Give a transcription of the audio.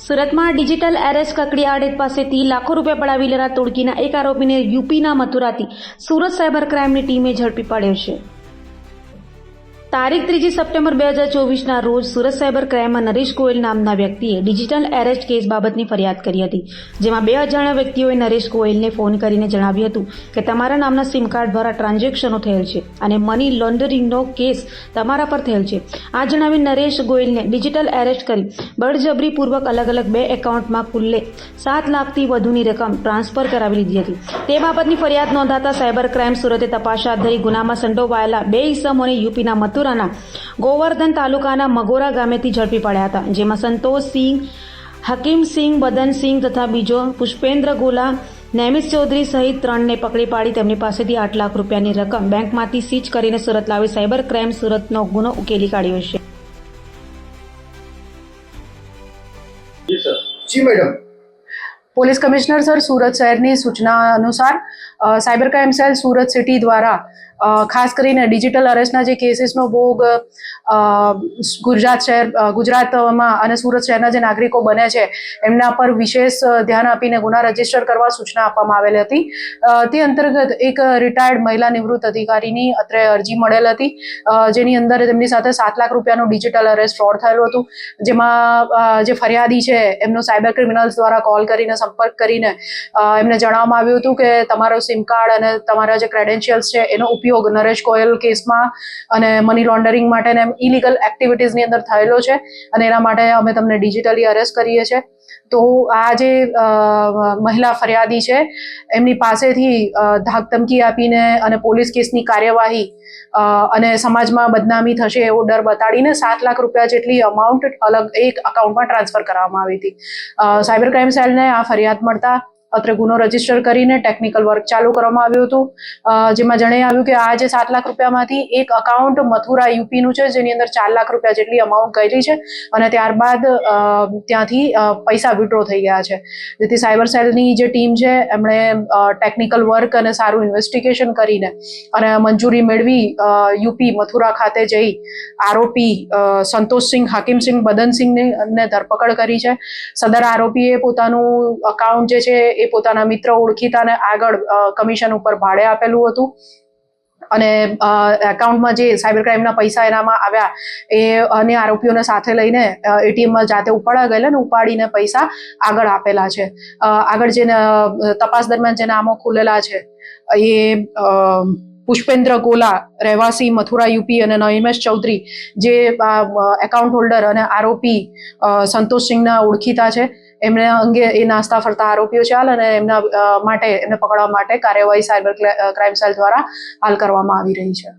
સુરતમાં digital arrest કકડી આડેત પાસેથી લાખો રૂપિયા પડાવી લેનાર તોડકીના એક આરોપીને યુપીના મથુરાથી સુરત સાયબર ક્રાઇમની ટીમે ઝડપી પાડ્યો છે। તારીખ 3 સપ્ટેમ્બર 2024ના રોજ સુરત સાયબર ક્રાઇમમાં નરેશ ગોયલ નામના વ્યક્તિએ ડિજિટલ એરેસ્ટ કેસ બાબતની ફરિયાદ કરી હતી, જેમાં બે અજાણ્યા વ્યક્તિઓએ નરેશ ગોયલને ફોન કરીને જણાવ્યું હતું કે તમારા નામના સિમ કાર્ડ દ્વારા ટ્રાન્ઝેક્શનો થયેલ છે અને મની લોન્ડરિંગનો કેસ તમારા પર થયેલ છે। આ જણાવી નરેશ ગોયલને ડિજિટલ એરેસ્ટ કરી બળજબરીપૂર્વક અલગ અલગ બે એકાઉન્ટમાં કુલ્લે 7 લાખથી વધુની રકમ ટ્રાન્સફર કરાવી લીધી હતી। તે બાબતની ફરિયાદ નોંધાતા સાયબર ક્રાઇમ સુરતે તપાસ હાથ ધરી ગુનામાં સંડોવાયેલા બે ઇસમોને યુપીના મથુરાના ગોવર્ધન તાલુકાના મગોરા ગામેથી ઝડપી પડ્યા હતા, જેમાં સંતોષસિંહ, હકીમસિંહ, બદનસિંહ તથા બીજો પુષ્પેન્દ્ર ગોલા, નેમિસ ચૌધરી સહિત 3ને પકડી પાડી તેમની પાસેથી 8 લાખ રૂપિયાની રકમ બેંકમાંથી સીઝ કરીને સુરત લાવી સાયબર ક્રાઇમ સુરતનો ગુનો ઉકેલી કાઢ્યો છે। जी मैडम। पुलिस कमिश्नर सर सूरत शहરની સૂચના અનુસાર cyber crime cell Surat city દ્વારા ખાસ કરીને ડિજિટલ અરેસ્ટના જે કેસીસનો ભોગ ગુજરાતમાં અને સુરત શહેરના જે નાગરિકો બને છે એમના પર વિશેષ ધ્યાન આપીને ગુના રજીસ્ટર કરવા સૂચના આપવામાં આવેલી હતી। તે અંતર્ગત એક રિટાયર્ડ મહિલા નિવૃત્ત અધિકારીની અત્રે અરજી મળેલ હતી, જેની અંદર તેમની સાથે 7 લાખ રૂપિયાનું ડિજિટલ અરેસ્ટ ફ્રોડ થયેલું હતું, જેમાં જે ફરિયાદી છે એમનો સાયબર ક્રિમિનલ્સ દ્વારા કોલ કરીને સંપર્ક કરીને એમને જણાવવામાં આવ્યું હતું કે તમારો સિમ કાર્ડ અને તમારા જે ક્રેડેન્શિયલ્સ છે એનો ઉપયોગ નરેશ ગોયલ કેસમાં અને મની લોન્ડરિંગ માટે ને ઇલીગલ એક્ટિવિટીઝની અંદર થયેલો છે અને એના માટે અમે તમને ડિજિટલી અરેસ્ટ કરીએ છીએ। તો આ જે મહિલા ફરિયાદી છે એમની પાસેથી ધાકધમકી આપીને અને પોલીસ કેસની કાર્યવાહી અને સમાજમાં બદનામી થશે એવો ડર બતાડીને 7 લાખ રૂપિયા જેટલી અમાઉન્ટ અલગ એક અકાઉન્ટમાં ટ્રાન્સફર કરવામાં આવી હતી। સાયબર ક્રાઇમ સેલને આ ફરિયાદ મળતા અત્રે ગુનો રજીસ્ટર કરીને ટેકનિકલ વર્ક ચાલુ કરવામાં આવ્યું હતું, જેમાં જણાઈ આવ્યું કે આ જે 7 લાખ રૂપિયામાંથી એક અકાઉન્ટ મથુરા યુપીનું છે, જેની અંદર 4 લાખ રૂપિયા જેટલી અમાઉન્ટ ગયેલી છે અને ત્યારબાદ ત્યાંથી પૈસા વિડ્રો થઈ ગયા છે। જેથી સાયબર સેલની જે ટીમ છે એમણે ટેકનિકલ વર્ક અને સારું ઇન્વેસ્ટિગેશન કરીને અને મંજૂરી મેળવી યુપી મથુરા ખાતે જઈ આરોપી સંતોષસિંહ, હકીમસિંહ, બદનસિંહને ધરપકડ કરી છે। સદર આરોપીએ પોતાનું અકાઉન્ટ જે છે એ પોતાના મિત્ર ઓળખીતાને આગળ કમિશન ઉપર ભાડે આપેલું હતું અને એકાઉન્ટમાં જે સાયબર ક્રાઇમના પૈસા એનામાં આવ્યા એ અન્ય આરોપીઓને સાથે લઈને એટીએમમાં જાતે ઉપાડવા ગયેલા ને ઉપાડીને પૈસા આગળ આપેલા છે। આગળ જે તપાસ દરમિયાન જે નામો ખુલેલા છે એ પુષ્પેન્દ્ર ગોલા રહેવાસી મથુરા યુપી અને નૈમેશ ચૌધરી જે એકાઉન્ટ હોલ્ડર અને આરોપી સંતોષસિંહના ઓળખીતા છે, એમને અંગે એ નાસ્તા ફરતા આરોપીઓ ચાલ અને એમના માટે એમને પકડવા માટે કાર્યવાહી સાયબર ક્રાઇમ સેલ દ્વારા હાલ કરવામાં આવી રહી છે।